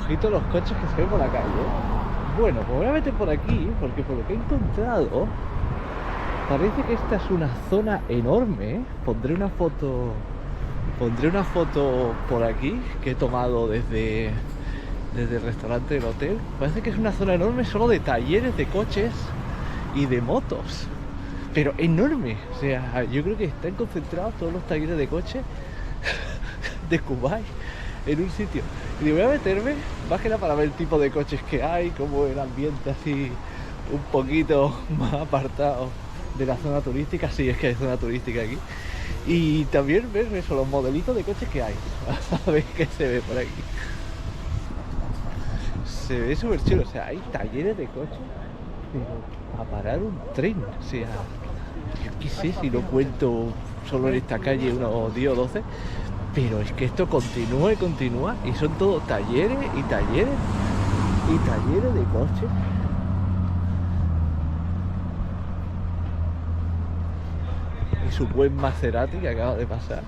ojito los coches que se ven por la calle. Bueno, pues voy a meter por aquí, porque por lo que he encontrado, parece que esta es una zona enorme. Pondré una foto por aquí que he tomado desde el restaurante del hotel. Parece que es una zona enorme solo de talleres de coches y de motos, pero enorme. O sea, yo creo que están concentrados todos los talleres de coches de Kuwait en un sitio. Y voy a meterme más que nada para ver el tipo de coches que hay, como el ambiente así un poquito más apartado de la zona turística. Sí, es que hay zona turística aquí. Y también ver eso, los modelitos de coches que hay. A ver qué se ve por aquí. Se ve súper chulo, o sea, hay talleres de coches, pero a parar un tren. O sea, yo qué sé si lo cuento solo en esta calle unos 10 o 12, pero es que esto continúa y continúa, y son todos talleres y talleres y talleres de coches. Y su buen Maserati que acaba de pasar,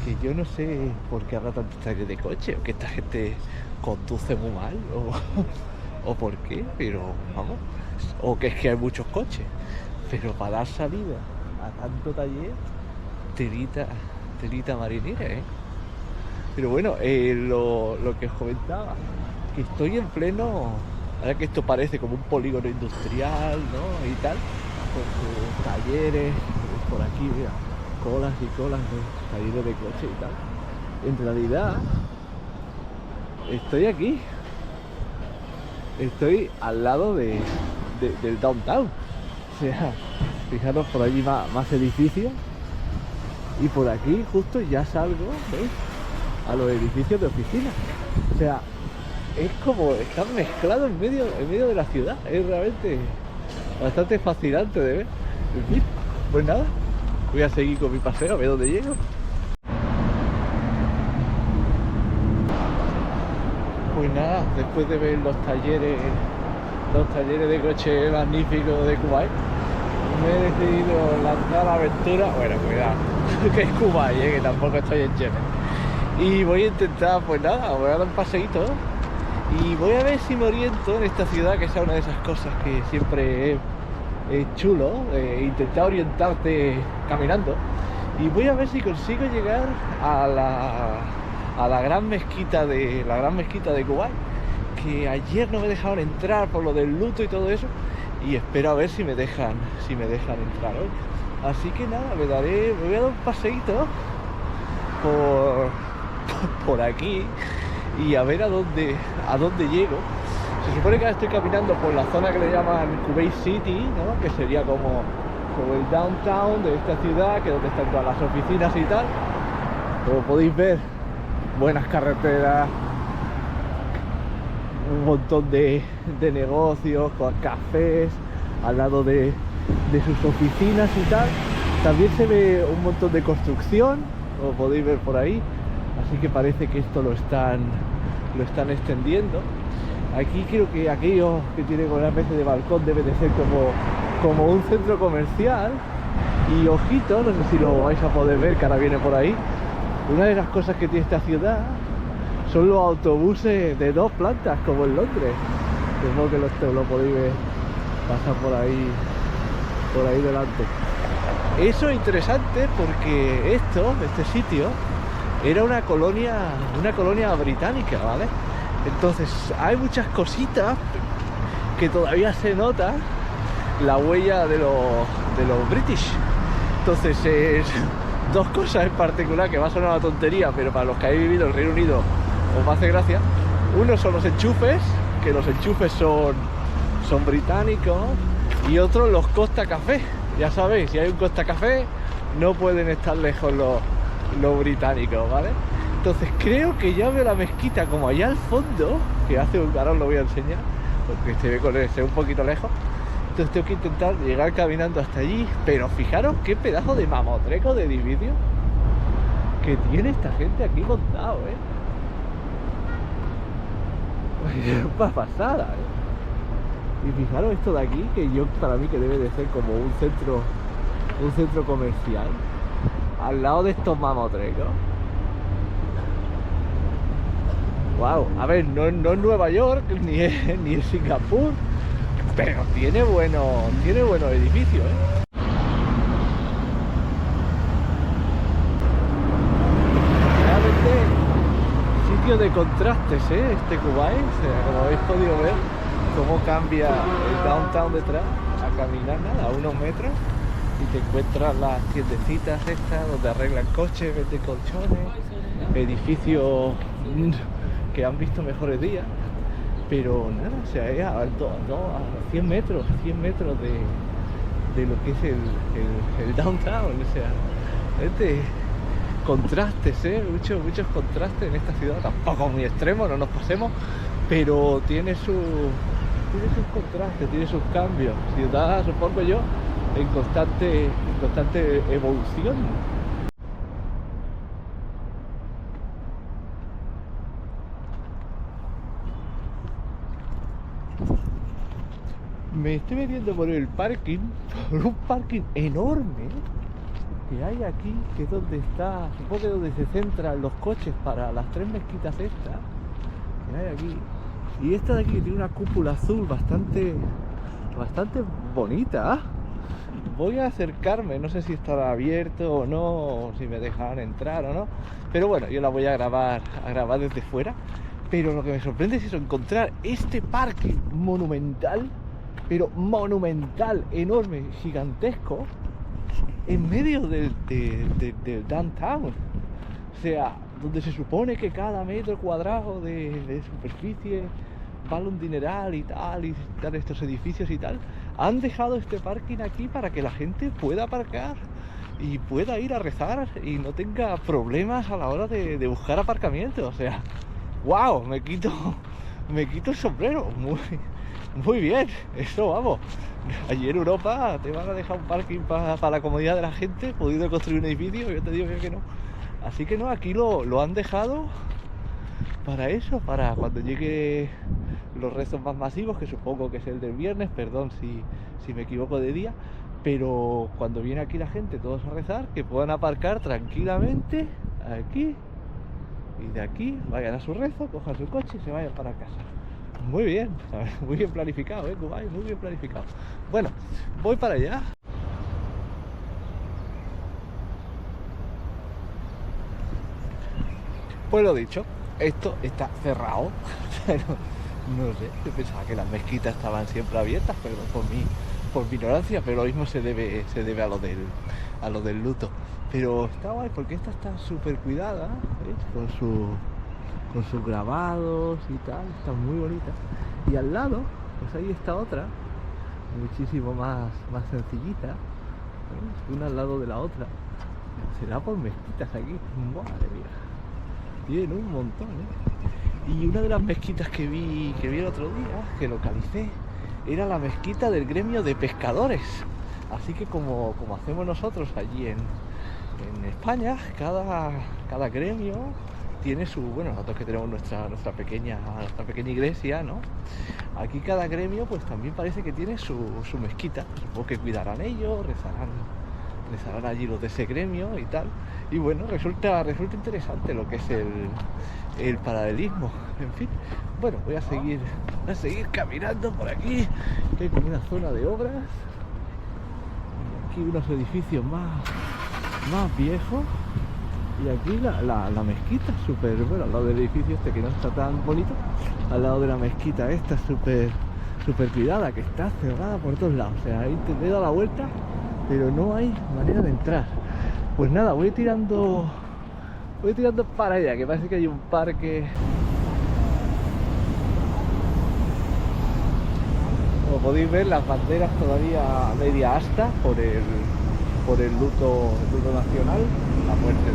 que yo no sé por qué habrá tantos talleres de coche, o que esta gente conduce muy mal, o por qué, pero vamos, o que es que hay muchos coches, pero para dar salida a tanto taller, telita marinera, ¿eh? Pero bueno, lo que os comentaba, que estoy en pleno, ahora que esto parece como un polígono industrial, ¿no? Y tal, con sus talleres, por aquí, mira, colas y colas de talleres de coche y tal. En realidad, estoy aquí, estoy al lado del downtown. O sea, fijaros por allí más edificios, y por aquí justo ya salgo, ¿veis?, a los edificios de oficinas. O sea, es como estar mezclado en medio de la ciudad. Es realmente bastante fascinante de ver. En fin, pues nada, voy a seguir con mi paseo, a ver dónde llego. Pues nada, después de ver los talleres de coche magníficos de Kuwait, me he decidido lanzar la aventura. Bueno, cuidado, que es Kuwait, que tampoco estoy en Yemen. Y voy a intentar, pues nada, voy a dar un paseíto y voy a ver si me oriento en esta ciudad, que es una de esas cosas que siempre es chulo, intentar orientarte caminando. Y voy a ver si consigo llegar a la gran mezquita de Kuwait, que ayer no me dejaron entrar por lo del luto y todo eso, y espero a ver si me dejan entrar hoy. Así que nada, me voy a dar un paseíto por aquí y a ver a dónde llego. Se supone que ahora estoy caminando por la zona que le llaman Kuwait City, ¿no? Que sería como el downtown de esta ciudad, que es donde están todas las oficinas y tal. Como podéis ver, buenas carreteras, un montón de negocios, con cafés al lado de sus oficinas y tal. También se ve un montón de construcción, como podéis ver por ahí, así que parece que esto lo están extendiendo. Aquí creo que aquello que tiene como una especie de balcón debe de ser como un centro comercial. Y ojito, no sé si lo vais a poder ver, que ahora viene por ahí, una de las cosas que tiene esta ciudad son los autobuses de 2 plantas, como en Londres. Supongo que lo podéis ver pasar por ahí delante. Eso es interesante porque este sitio era una colonia británica, ¿vale? Entonces hay muchas cositas que todavía se nota la huella de los British. Entonces es dos cosas en particular que va a sonar una tontería, pero para los que habéis vivido en el Reino Unido os hace gracia. Uno son los enchufes, que los enchufes son británicos, y otro los Costa Café. Ya sabéis, si hay un Costa Café no pueden estar lejos los británicos, ¿vale? Entonces creo que ya veo la mezquita como allá al fondo, que hace un calor, lo voy a enseñar, porque se ve un poquito lejos. Entonces tengo que intentar llegar caminando hasta allí, pero fijaros qué pedazo de mamotreco de edificio que tiene esta gente aquí montado, Es una pasada, Y fijaros esto de aquí, que para mí que debe de ser como un centro comercial, al lado de estos mamotrecos. Wow, a ver, no es Nueva York ni es Singapur, pero tiene buenos edificios, ¿eh? Realmente sitio de contrastes, ¿eh? Este Kuwait, como habéis podido ver, cómo cambia el downtown detrás a caminar nada, a unos metros, y te encuentras las tiendecitas estas donde arreglan coches, venden colchones, edificios que han visto mejores días, pero nada, o sea, es a 100 metros de lo que es el downtown, o sea, contrastes, muchos contrastes en esta ciudad, tampoco muy extremos, no nos pasemos, pero tiene sus contrastes, tiene sus cambios, ciudad, supongo yo, en constante evolución. Me estoy metiendo por el parking, por un parking enorme que hay aquí, que es donde está, supongo que donde se centran los coches para las 3 mezquitas estas que hay aquí. Y esta de aquí que tiene una cúpula azul bastante bonita. Voy a acercarme, no sé si estará abierto o no, o si me dejan entrar o no, pero bueno, yo la voy a grabar desde fuera. Pero lo que me sorprende es eso, encontrar este parking monumental, pero monumental, enorme, gigantesco, en medio del downtown. O sea, donde se supone que cada metro cuadrado de superficie vale un dineral y tal estos edificios y tal, han dejado este parking aquí para que la gente pueda aparcar y pueda ir a rezar y no tenga problemas a la hora de buscar aparcamiento. O sea, wow, me quito el sombrero. Muy bien, eso vamos. Allí en Europa te van a dejar un parking para la comodidad de la gente, podido construir un edificio, yo te digo que no. Así que no, aquí lo han dejado para eso, para cuando llegue los rezos más masivos, que supongo que es el del viernes, perdón si me equivoco de día, pero cuando viene aquí la gente todos a rezar, que puedan aparcar tranquilamente aquí y de aquí vayan a su rezo, cojan su coche y se vayan para casa. Muy bien, muy bien planificado, Kuwait, muy bien planificado. Bueno, voy para allá. Pues lo dicho, esto está cerrado, pero no sé, yo pensaba que las mezquitas estaban siempre abiertas, pero por mi ignorancia, pero lo mismo se debe a lo del luto. Pero está guay porque esta está súper cuidada, ¿ves? Con sus grabados y tal, está muy bonita. Y al lado, pues ahí está otra, muchísimo más sencillita, ¿ves? Una al lado de la otra. Será por mezquitas aquí, madre mía. Tienen un montón, Y una de las mezquitas que vi el otro día, que localicé, era la mezquita del gremio de pescadores. Así que como hacemos nosotros allí en España, cada gremio tiene su, bueno, nosotros que tenemos nuestra pequeña iglesia, ¿no? Aquí cada gremio pues también parece que tiene su mezquita. Supongo que cuidarán ellos, rezarán allí los de ese gremio y tal. Y bueno, resulta interesante lo que es el paralelismo. En fin, bueno, voy a seguir caminando por aquí, que hay como una zona de obras. Y aquí unos edificios más viejos. Y aquí la mezquita súper, bueno, al lado del edificio este que no está tan bonito, al lado de la mezquita esta súper cuidada, que está cerrada por todos lados. O sea, ahí te he dado la vuelta, pero no hay manera de entrar. Pues nada, voy tirando para allá, que parece que hay un parque. Como podéis ver, las banderas todavía media asta por el luto nacional, la muerte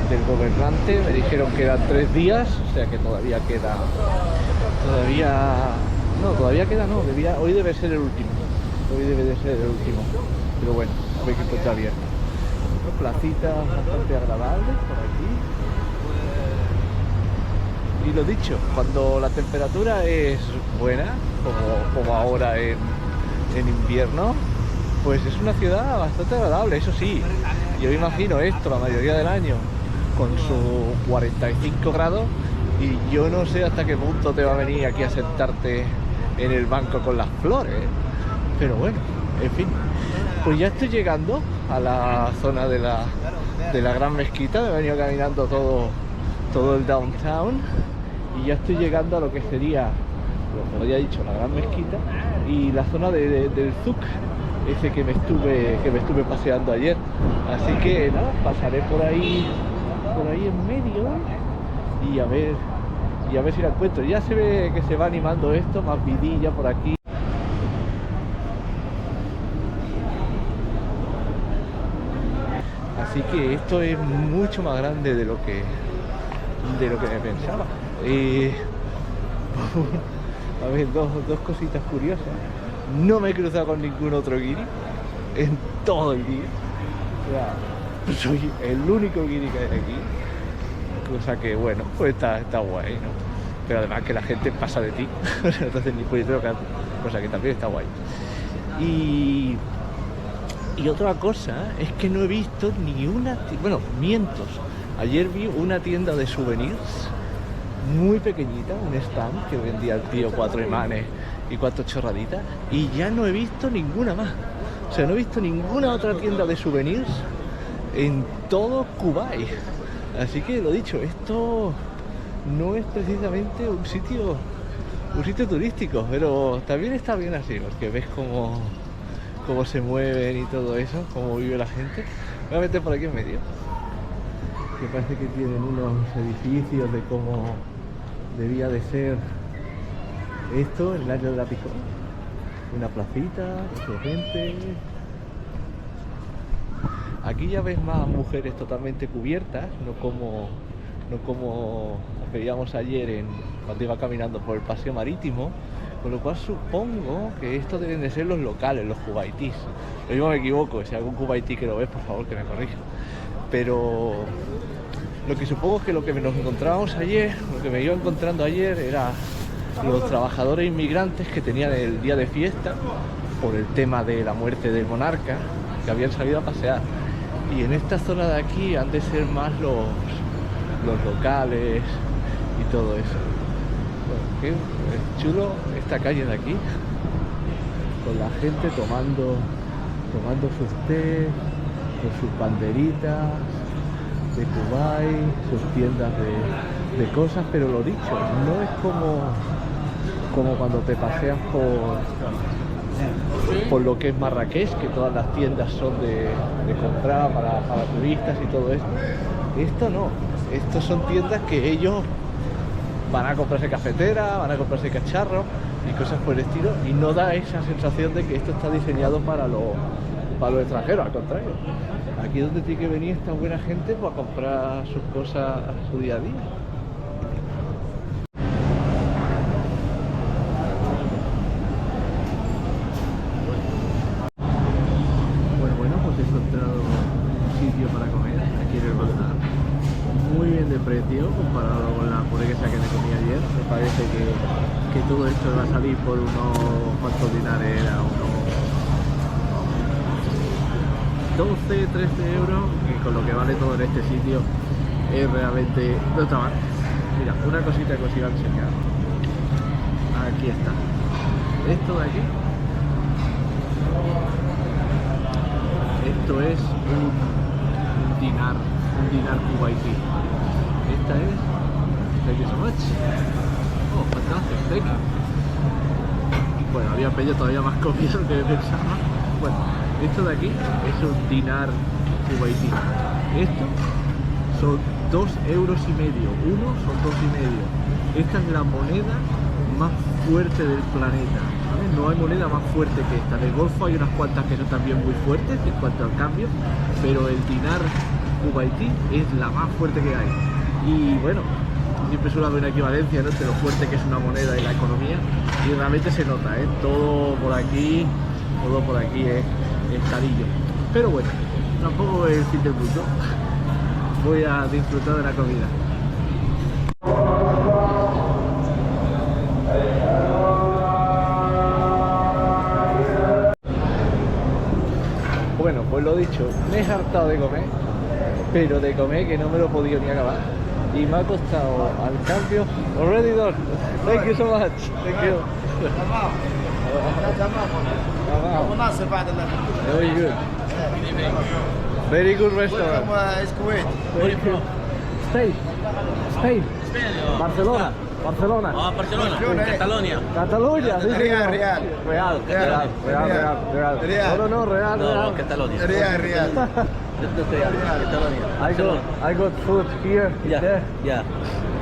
del gobernante. Me dijeron que eran 3 días, o sea que todavía queda, hoy debe ser el último, pero bueno, a ver qué encuentra abierto. Placitas bastante agradables por aquí. Y lo dicho, cuando la temperatura es buena, como ahora en invierno, pues es una ciudad bastante agradable. Eso sí, yo imagino esto la mayoría del año con sus 45 grados, Y yo no sé hasta qué punto te va a venir aquí a sentarte en el banco con las flores, ¿eh? Pero bueno, en fin. Pues ya estoy llegando a la zona de la gran mezquita. Me he venido caminando todo el downtown y ya estoy llegando a lo que sería, como ya he dicho, la gran mezquita y la zona del Zouk, ese que me estuve paseando ayer. Así que nada, pasaré por ahí en medio y a ver si la encuentro. Ya se ve que se va animando esto, más vidilla por aquí. Así que esto es mucho más grande de lo que me pensaba. A ver, dos cositas curiosas. No me he cruzado con ningún otro guiri en todo el día. O sea, soy el único guiri que hay aquí. Cosa que, bueno, pues está guay, ¿no? Pero además que la gente pasa de ti. No te hacen ni puñetero caso. Cosa que también está guay. Y otra cosa es que no he visto ni una... Bueno, mientos. Ayer vi una tienda de souvenirs muy pequeñita, un stand que vendía el tío 4 imanes y 4 chorraditas, y ya no he visto ninguna más. O sea, no he visto ninguna otra tienda de souvenirs en todo Kuwait. Así que lo dicho, esto no es precisamente un sitio turístico, pero también está bien así, porque ves cómo se mueven y todo eso, cómo vive la gente. Voy a meter por aquí en medio, que parece que tienen unos edificios de cómo debía de ser esto en el año de la picó. Una placita, con gente. Aquí ya ves más mujeres totalmente cubiertas, no como veíamos ayer cuando iba caminando por el paseo marítimo, con lo cual supongo que estos deben de ser los locales, los cubaitíes. Lo mismo me equivoco, si algún cubaití que lo ves, por favor que me corrija. Pero lo que supongo es que lo que nos encontrábamos ayer, lo que me iba encontrando ayer era los trabajadores inmigrantes que tenían el día de fiesta por el tema de la muerte del monarca, que habían salido a pasear. Y en esta zona de aquí han de ser más los locales y todo eso. Bueno, qué chulo esta calle de aquí, con la gente tomando sus té, con sus banderitas de Kuwait, sus tiendas de cosas, pero lo dicho, no es como cuando te paseas por lo que es Marrakech, que todas las tiendas son de comprar para turistas y todo esto. Esto no, estos son tiendas que ellos van a comprarse cafetera, van a comprarse cacharros y cosas por el estilo, y no da esa sensación de que esto está diseñado para los extranjeros, al contrario. Aquí es donde tiene que venir esta buena gente para comprar sus cosas a su día a día. Bueno, pues he encontrado un sitio para comer aquí en el bazar. Muy bien de precio comparado con la hamburguesa que me comí ayer. Me parece que todo esto va a salir por unos cuantos dinares, a unos 12, 13 euros, que con lo que vale todo en este sitio es realmente... no está mal. Mira, una cosita que os iba a enseñar. Aquí está. Esto de aquí. Esto es un dinar kuwaití. Esta es... thank you so much. Oh, fantástico, thank you. Bueno, había pedido todavía más comida de lo que pensaba. Bueno, esto de aquí es un dinar kuwaití. Esto son 2,5 euros. Uno son 2,5. Esta es la moneda más fuerte del planeta, ¿vale? No hay moneda más fuerte que esta. En el Golfo hay unas cuantas que son también muy fuertes en cuanto al cambio, pero el dinar kuwaití es la más fuerte que hay. Y bueno, siempre suele haber una equivalencia, ¿no?, entre lo fuerte que es una moneda y la economía, y realmente se nota, ¿eh? Todo por aquí es carillo. Pero bueno, tampoco es el fin del mundo. Voy a disfrutar de la comida. Bueno, pues lo dicho, me he hartado de comer, pero de comer que no me lo he podido ni acabar. y me ha costado al cambio. Already done. Thank you so much. Thank you. Very good. Very good restaurant. Thank you. Spain. Spain. Barcelona. Barcelona. Barcelona, Cataluña. Cataluña. Sí, sí, Real. Real. No, real. No, Cataluña. Real. Cataluña. I got food here. There. Yeah.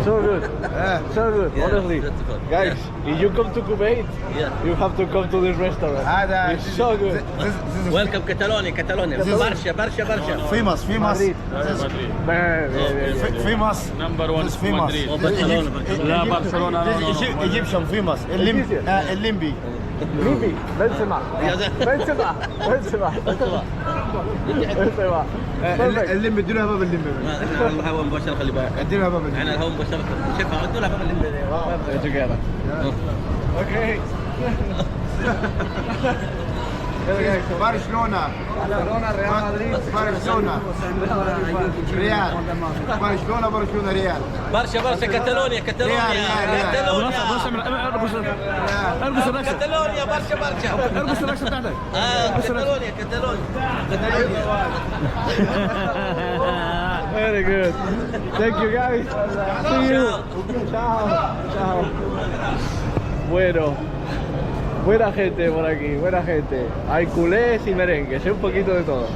So good. So good, Yeah, honestly. that's good. Guys, if you come to Kuwait, Yeah. you have to come to this restaurant. It's so good. Welcome Catalonia. Barcia. Famous. Madrid. Famous. Number one This famous. Madrid. Oh, Barcelona. لا برشلونة no. Egyptian famous. Limbi. Libi, Benzema. Benzema. Perfect. الليمبي اديله باب الليمبي احنا الهواء مباشرة خلي بالك. اديله باب الليمبي احنا الهواء مباشرة. شوفها ادوا لها باب اللي Together. Okay. برشلونة Real Madrid. برشلونة ريال برشلونة ريال برشا Catalunya. البس الركشة Catalunya برشا. البس الركشة بتاعتك Catalunya. Very good. Thank you guys. See you. Chao. Bueno. Buena gente por aquí, buena gente. Hay culés y merengues, un poquito de todo.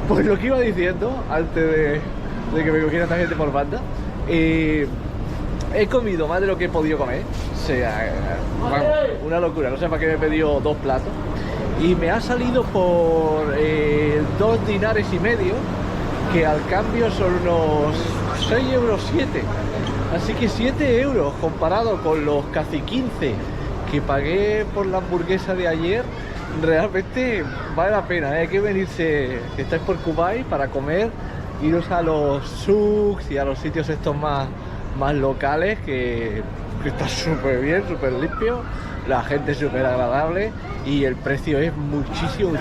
Pues lo que iba diciendo antes de que me cogiera esta gente por banda, he comido más de lo que he podido comer. O sea, vamos, una locura. No sé para qué me he pedido 2 platos. Y me ha salido por 2 dinares y medio, que al cambio son unos 6,7 euros. Así que 7 euros comparado con los casi 15 que pagué por la hamburguesa de ayer, realmente vale la pena. Hay que venirse, si estáis por Kuwait, para comer, iros a los souks y a los sitios estos más locales, que está súper bien, súper limpio, la gente es súper agradable y el precio es muchísimo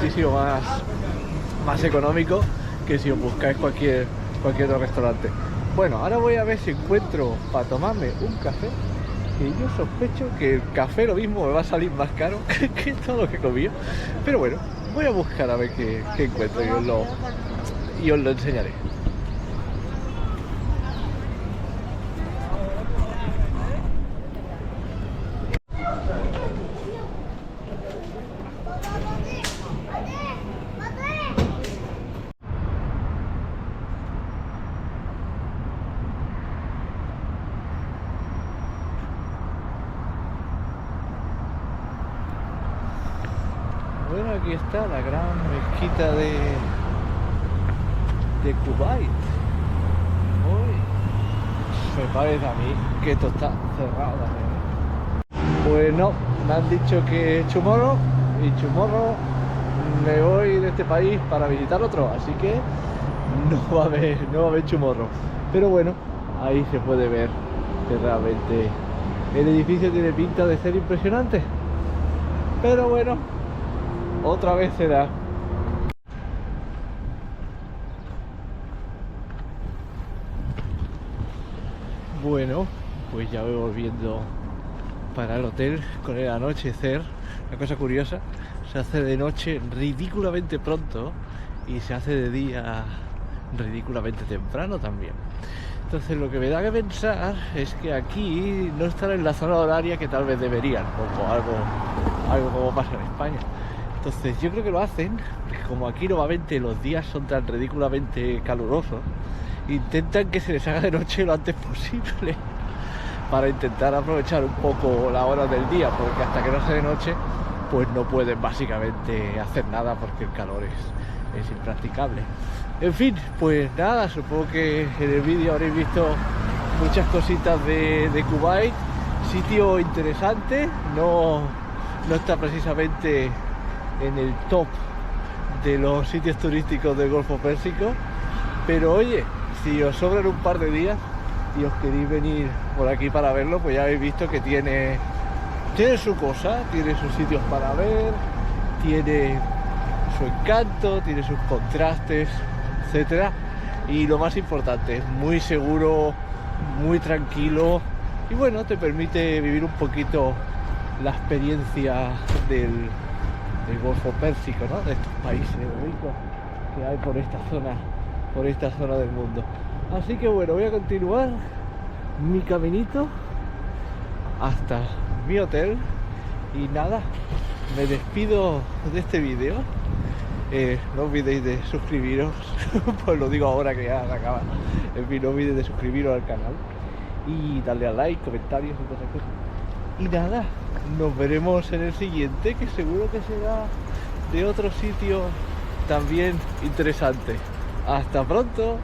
más económico que si os buscáis cualquier otro restaurante. Bueno, ahora voy a ver si encuentro para tomarme un café, que yo sospecho que el café lo mismo me va a salir más caro que todo lo que comí. Pero bueno, voy a buscar a ver qué encuentro y os lo enseñaré. Bueno, aquí está la gran mezquita de Kuwait. Uy, me parece a mí que esto está cerrado también. Pues no, me han dicho que tomorrow, y tomorrow me voy de este país para visitar otro, así que no va a haber tomorrow. Pero bueno, ahí se puede ver que realmente el edificio tiene pinta de ser impresionante. Pero bueno, otra vez será. Bueno, pues ya voy volviendo para el hotel con el anochecer. Una cosa curiosa, se hace de noche ridículamente pronto y se hace de día ridículamente temprano también. Entonces lo que me da que pensar es que aquí no están en la zona horaria que tal vez deberían, como algo como pasa en España. Entonces yo creo que lo hacen, porque como aquí normalmente los días son tan ridículamente calurosos, intentan que se les haga de noche lo antes posible para intentar aprovechar un poco la hora del día, porque hasta que no sea de noche pues no pueden básicamente hacer nada porque el calor es impracticable. En fin, pues nada, supongo que en el vídeo habréis visto muchas cositas de Kuwait. Sitio interesante, no está precisamente en el top de los sitios turísticos del Golfo Pérsico, pero oye, si os sobran un par de días y os queréis venir por aquí para verlo, pues ya habéis visto que tiene su cosa, tiene sus sitios para ver, tiene su encanto, tiene sus contrastes, etcétera. Y lo más importante, es muy seguro muy tranquilo y bueno, te permite vivir un poquito la experiencia del Golfo Pérsico, ¿no? De estos países ricos que hay por esta zona del mundo. Así que bueno, voy a continuar mi caminito hasta mi hotel y nada, me despido de este vídeo. No olvidéis de suscribiros, pues lo digo ahora que ya se acaba. En fin, no olvidéis de suscribiros al canal y darle a like, comentarios y todas esas cosas. Y nada, nos veremos en el siguiente, que seguro que será de otro sitio también interesante. Hasta pronto.